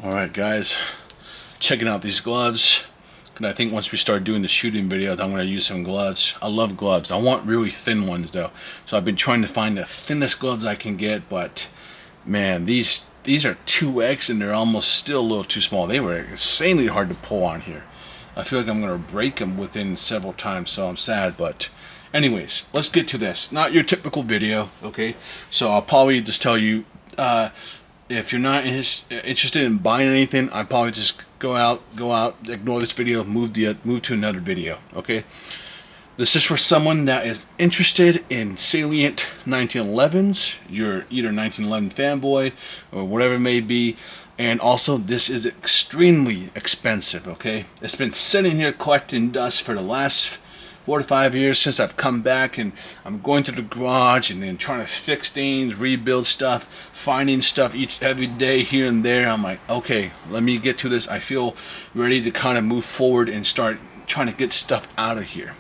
Alright guys, checking out these gloves. And I think once we start doing the shooting videos, I'm going to use some gloves. I love gloves. I want really thin ones though. So I've been trying to find the thinnest gloves I can get, but man, these are 2X and they're almost still a little too small. They were insanely hard to pull on here. I feel like I'm going to break them within several times, so I'm sad, but anyways, let's get to this. Not your typical video, okay? So I'll probably just tell you, if you're not interested in buying anything, I probably just go out, ignore this video, move to another video. Okay, this is for someone that is interested in salient 1911s. You're either 1911 fanboy or whatever it may be, and also this is extremely expensive. Okay, it's been sitting here collecting dust for the last 4 to 5 years since I've come back, and I'm going to the garage and then trying to fix things, rebuild stuff, finding stuff every day here and there. I'm like, okay, let me get to this. I feel ready to kind of move forward and start trying to get stuff out of here.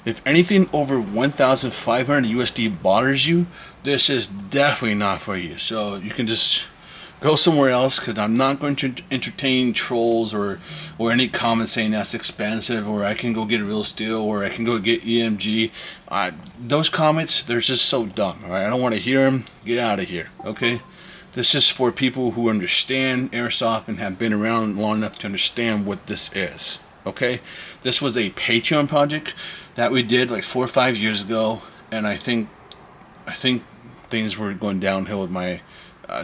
If anything over 1,500 USD bothers you, this is definitely not for you. So you can just go somewhere else, because I'm not going to entertain trolls or any comments saying that's expensive, or I can go get a real steel, or I can go get EMG. Those comments, they're just so dumb. All right, I don't want to hear them. Get out of here. Okay, this is for people who understand airsoft and have been around long enough to understand what this is. Okay, this was a Patreon project that we did like 4 or 5 years ago, and I think things were going downhill with my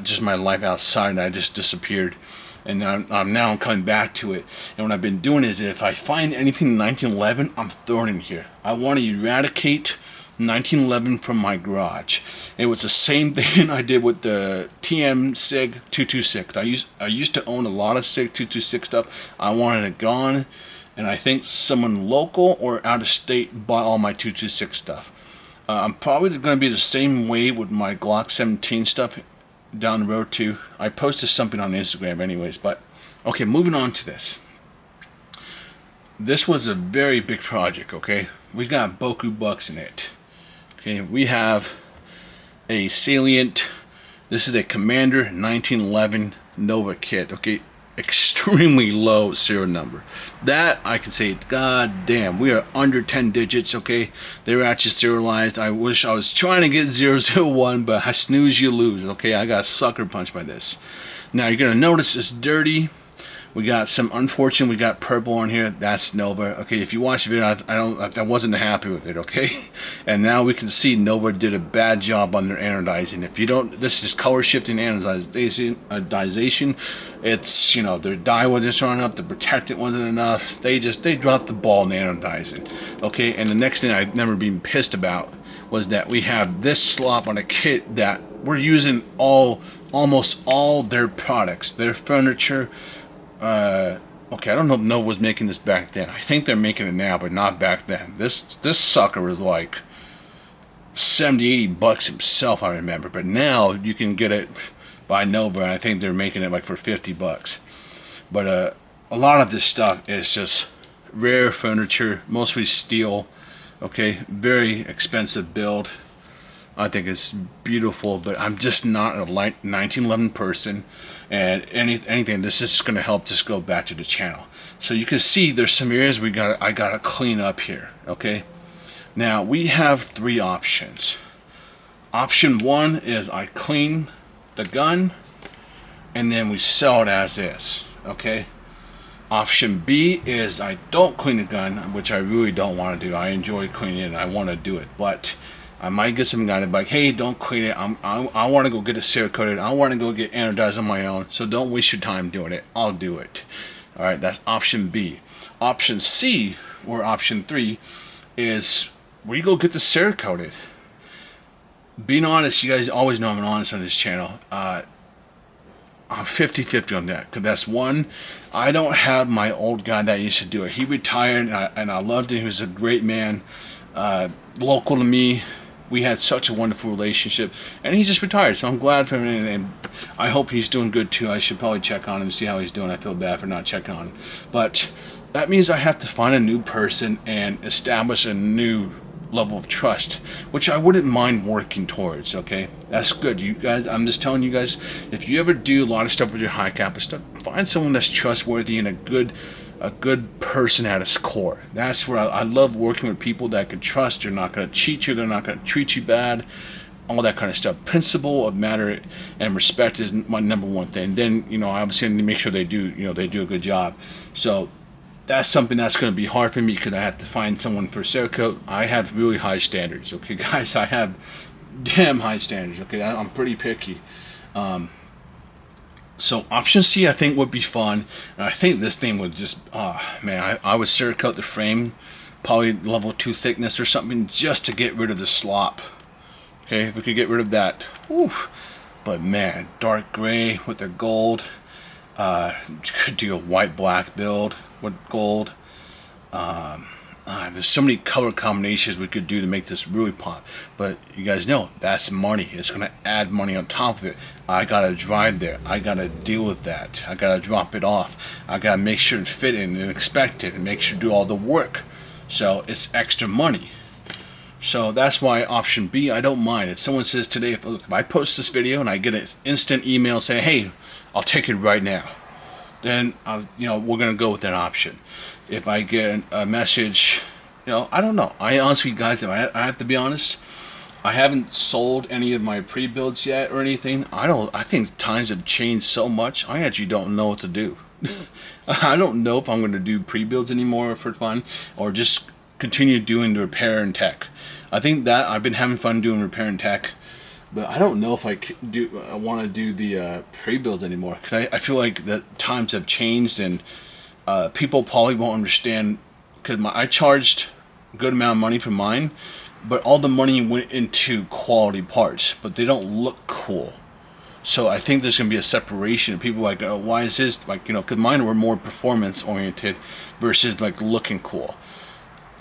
just my life outside, and I just disappeared. And I'm now coming back to it. And what I've been doing is, if I find anything 1911, I'm throwing it here. I want to eradicate 1911 from my garage. It was the same thing I did with the TM SIG 226. I used to own a lot of SIG 226 stuff. I wanted it gone, and I think someone local or out of state bought all my 226 stuff. I'm probably going to be the same way with my Glock 17 stuff down the road too. I posted something on Instagram anyways, but okay, moving on to this. This was a very big project. Okay, we got Boku bucks in it. Okay, we have a salient, this is a Commander 1911 Nova kit. Okay, extremely low serial number. That I can say, god damn, we are under 10 digits. Okay, they were actually serialized. I wish I was trying to get 001, but I snooze you lose. Okay, I got sucker punched by this. Now you're gonna notice it's dirty. We got some unfortunate, we got purple on here. That's Nova. Okay, if you watch the video, I wasn't happy with it. Okay, and now we can see Nova did a bad job on their anodizing. If you don't, this is color shifting anodization. It's, you know, their dye wasn't strong enough, the protectant wasn't enough. They dropped the ball in anodizing. Okay, and the next thing I've never been pissed about was that we have this slop on a kit that we're using almost all their products, their furniture. Okay, I don't know if Nova was making this back then. I think they're making it now, but not back then. This sucker was like 70, 80 bucks himself, I remember. But now you can get it by Nova, and I think they're making it like for 50 bucks. But a lot of this stuff is just rare furniture, mostly steel. Okay, very expensive build. I think it's beautiful, but I'm just not a 1911 person, and anything. This is going to help just go back to the channel. So you can see there's some areas I gotta clean up here. Okay, now we have 3 options. Option 1 is I clean the gun and then we sell it as is. Okay. Option B is I don't clean the gun, which I really don't want to do. I enjoy cleaning it and I want to do it, but I might get some guy to be like, hey, don't clean it. I want to go get it Cerakoted. I want to go get anodized on my own. So don't waste your time doing it. I'll do it. All right, that's option B. Option C, or option 3, is we go get the Cerakoted. Being honest, you guys always know I'm honest on this channel. I'm 50-50 on that, because that's one, I don't have my old guy that used to do it. He retired, and I loved him. He was a great man, local to me. We had such a wonderful relationship, and he just retired, so I'm glad for him, and I hope he's doing good too. I should probably check on him and see how he's doing. I feel bad for not checking on him, but that means I have to find a new person and establish a new level of trust, which I wouldn't mind working towards. Okay, that's good, you guys. I'm just telling you guys, if you ever do a lot of stuff with your high kappa stuff, find someone that's trustworthy and a good person at its core. That's where I love working with people that I can trust. They're not going to cheat you. They're not going to treat you bad. All that kind of stuff. Principle of matter and respect is my number one thing. Then, you know, obviously I need to make sure they do a good job. So that's something that's going to be hard for me because I have to find someone for Cerakote. I have really high standards. Okay, guys, I have damn high standards. Okay, I'm pretty picky. So option C, I think, would be fun. And I think this thing would just, man, I would Cerakote the frame, probably level 2 thickness or something, just to get rid of the slop. Okay, if we could get rid of that. Whew. But man, dark gray with the gold. Could do a white-black build with gold. There's so many color combinations we could do to make this really pop. But you guys know, that's money. It's going to add money on top of it. I got to drive there. I got to deal with that. I got to drop it off. I got to make sure it's fitting and expected and make sure to do all the work. So it's extra money. So that's why option B, I don't mind. If someone says today, if I post this video and I get an instant email saying, hey, I'll take it right now, then we're gonna go with that option. If I get a message, I don't know. I honestly, guys, I have to be honest, I haven't sold any of my pre-builds yet or anything. I think times have changed so much. I actually don't know what to do. I don't know if I'm gonna do pre-builds anymore for fun or just continue doing the repair and tech. I think that I've been having fun doing repair and tech, but I don't know if I want to do the pre-builds anymore because I feel like that times have changed and people probably won't understand because I charged a good amount of money for mine, but all the money went into quality parts, but they don't look cool. So I think there's going to be a separation of people like, why is this, like, because mine were more performance oriented versus like looking cool.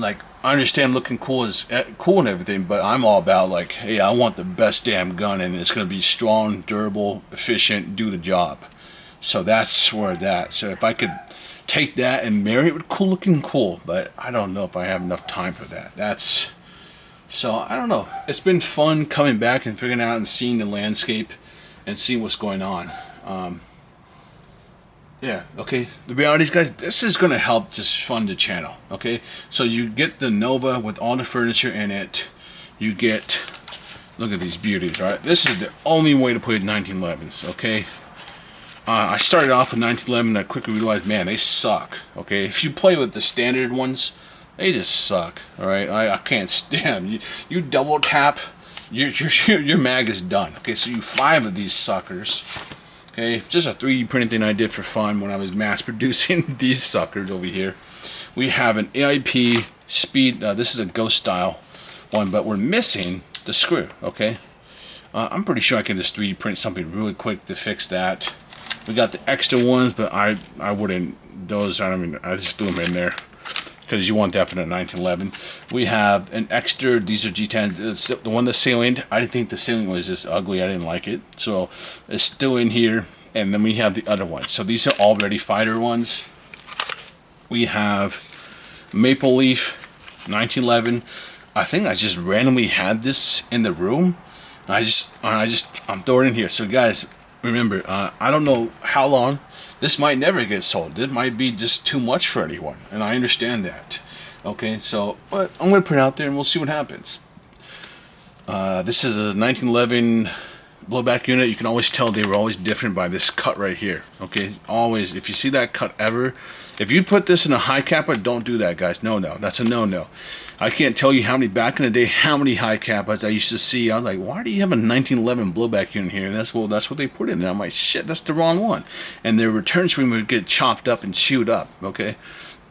Like, I understand looking cool is cool and everything, but I'm all about like, hey, I want the best damn gun and it's going to be strong, durable, efficient, do the job. So that's where that. So if I could take that and marry it with cool looking cool, but I don't know if I have enough time for that. So I don't know. It's been fun coming back and figuring out and seeing the landscape and seeing what's going on. Yeah, okay. The reality is, guys, this is going to help just fund the channel, okay? So you get the Nova with all the furniture in it. You get, look at these beauties, right? This is the only way to play 1911s, okay? I started off with 1911 and I quickly realized, man, they suck, okay? If you play with the standard ones, they just suck, all right? I can't stand. You double tap, your mag is done, okay? So you 5 of these suckers. Okay, just a 3D printing thing I did for fun when I was mass producing these suckers over here. We have an AIP speed, this is a ghost style one, but we're missing the screw, okay? I'm pretty sure I can just 3D print something really quick to fix that. We got the extra ones, but I wouldn't, I just threw them in there because you want that for the 1911. We have an extra, these are G10, it's the one that's ceiling. I didn't think the ceiling was just ugly, I didn't like it. So it's still in here, and then we have the other ones. So these are already fighter ones. We have Maple Leaf 1911. I think I just randomly had this in the room. I'm throwing it in here. So guys, remember, I don't know how long. This might never get sold. It might be just too much for anyone, and I understand that. Okay, so but I'm gonna put it out there, and we'll see what happens. This is a 1911 blowback unit. You can always tell they were always different by this cut right here. Okay, always. If you see that cut ever, if you put this in a high kappa, don't do that, guys. No, that's a no. I can't tell you how many back in the day, how many high kappas I used to see. I was like, why do you have a 1911 blowback unit here? And that's what they put in there. I'm like, shit, that's the wrong one. And their return stream would get chopped up and chewed up. Okay,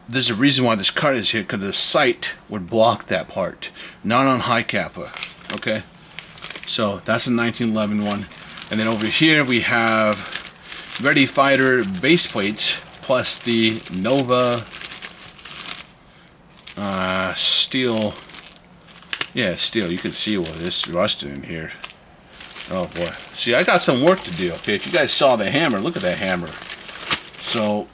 there's a reason why this cut is here, because the sight would block that part, not on high kappa. Okay, so that's a 1911 one. And then over here we have Ready Fighter base plates plus the Nova steel. Yeah, steel. You can see what it's rusted in here. Oh boy. See, I got some work to do. Okay, if you guys saw the hammer, look at that hammer. So,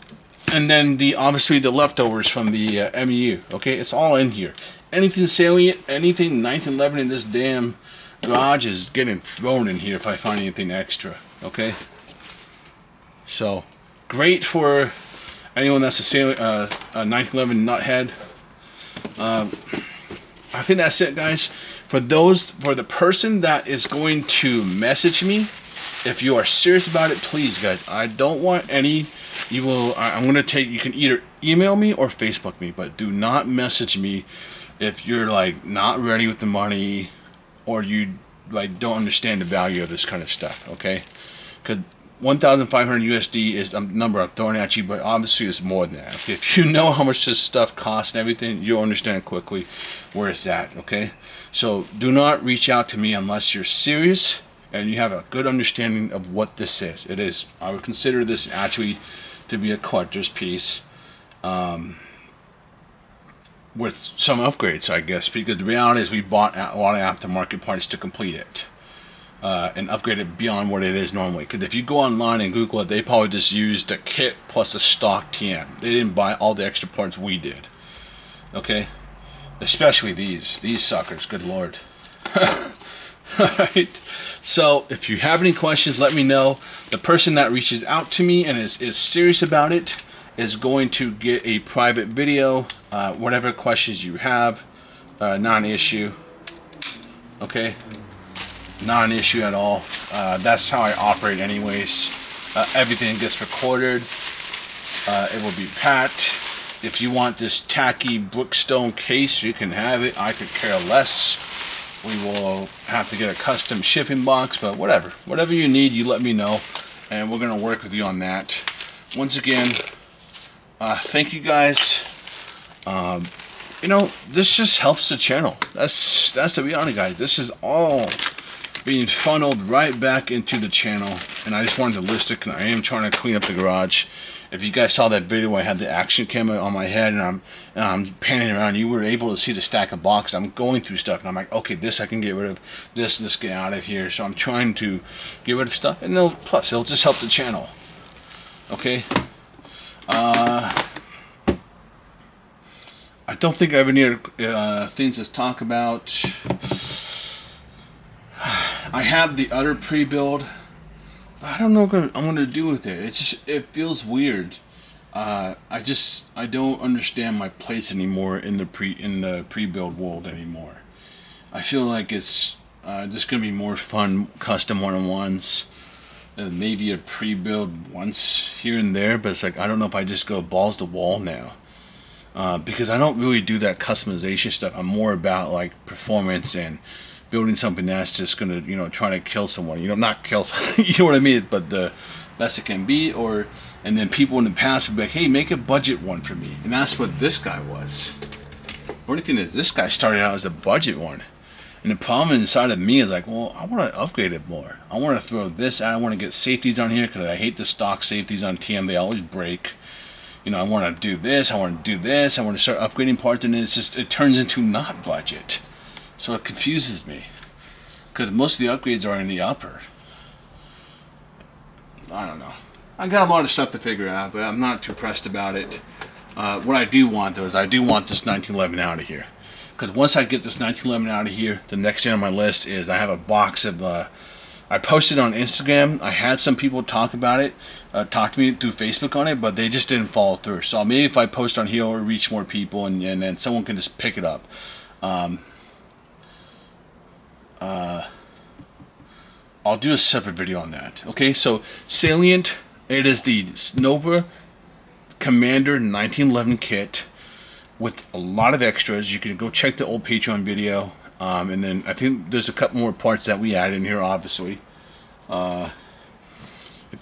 and then obviously the leftovers from the MEU. Okay, it's all in here. anything salient, anything 911 in this damn garage is getting thrown in here if I find anything extra. Okay. So great for anyone that's a 911 nuthead. I think that's it, guys. For the person that is going to message me, if you are serious about it, please, guys. I don't want any. I'm gonna take. You can either email me or Facebook me, but do not message me if you're like not ready with the money or you like don't understand the value of this kind of stuff. Okay, because 1,500 USD is a number I'm throwing at you, but obviously it's more than that. Okay? If you know how much this stuff costs and everything, you'll understand quickly where it's at. Okay, so do not reach out to me unless you're serious and you have a good understanding of what this is. It is. I would consider this actually to be a collector's piece with some upgrades, I guess, because the reality is we bought a lot of aftermarket parts to complete it. And upgrade it beyond what it is normally. Because if you go online and Google it, they probably just used a kit plus a stock TM. They didn't buy all the extra parts we did. Okay? Especially these suckers, good lord. Alright, so if you have any questions, let me know. The person that reaches out to me and is serious about it is going to get a private video. Whatever questions you have, non-issue. Okay? Non-issue at all. That's how I operate anyways. Everything gets recorded. It will be packed. If you want this tacky Brookstone case, you can have it. I could care less. We will have to get a custom shipping box, but whatever you need, you let me know, and we're gonna work with you on that. Once again, thank you guys. You know, this just helps the channel. That's to be honest, guys. This is all being funneled right back into the channel, and I just wanted to list it because I am trying to clean up the garage. If you guys saw that video where I had the action camera on my head and I'm panning around, you were able to see the stack of boxes. I'm going through stuff and I'm like, okay, this I can get rid of, this get out of here. So I'm trying to get rid of stuff, and plus it'll just help the channel. Okay. I don't think I have any other things to talk about. I have the other pre-build, but I don't know what I'm gonna do with it. It feels weird. I don't understand my place anymore in the pre-build world anymore. I feel like it's just gonna be more fun custom one-on-ones, maybe a pre-build once here and there. But it's like I don't know if I just go balls to wall now. Because I don't really do that customization stuff. I'm more about like performance and building something that's just gonna, you know, try to kill someone. You know, not kill someone, you know what I mean? But the best it can be. And then people in the past would be like, hey, make a budget one for me. And that's what this guy was. The only thing is, this guy started out as a budget one. And the problem inside of me is like, well, I want to upgrade it more. I want to throw this out. I want to get safeties on here because I hate the stock safeties on TM. They always break. You know, I want to do this, I want to do this, I want to start upgrading parts, and it turns into not budget. So it confuses me. Because most of the upgrades are in the upper. I don't know. I got a lot of stuff to figure out, but I'm not too pressed about it. What I do want, though, is I do want this 1911 out of here. Because once I get this 1911 out of here, the next thing on my list is I have a box of... I posted on Instagram. I had some people talk about it, talk to me through Facebook on it, but they just didn't follow through. So maybe if I post on here, it'll reach more people, and then someone can just pick it up. I'll do a separate video on that. Okay, so Salient, it is the Nova Commander 1911 kit with a lot of extras. You can go check the old Patreon video. And then I think there's a couple more parts that we added in here, obviously. If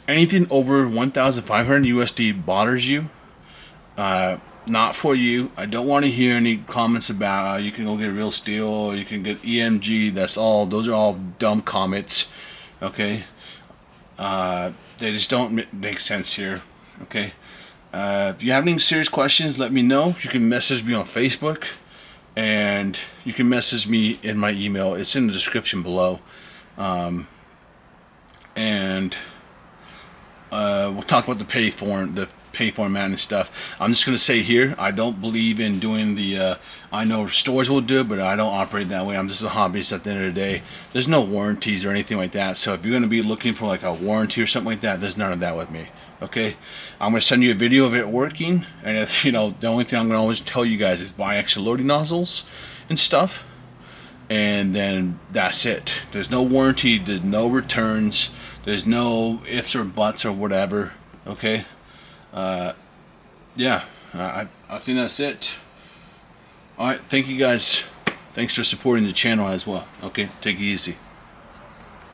anything over 1,500 USD bothers you, not for you. I don't want to hear any comments about you can go get Real Steel or you can get EMG. Those are all dumb comments. Okay, they just don't make sense here. Okay, if you have any serious questions, let me know. You can message me on Facebook. And you can message me in my email. It's in the description below. And we'll talk about the pay format and stuff. I'm just gonna say here, I don't believe in doing the. I know stores will do it, but I don't operate that way. I'm just a hobbyist at the end of the day. There's no warranties or anything like that. So if you're gonna be looking for like a warranty or something like that, there's none of that with me. Okay, I'm gonna send you a video of it working, and if the only thing I'm gonna always tell you guys is buy extra loading nozzles and stuff, and then that's it. There's no warranty. There's no returns. There's no ifs or buts or whatever. Okay. Yeah, I think that's it. Alright, thank you guys. Thanks for supporting the channel as well. Okay, take it easy.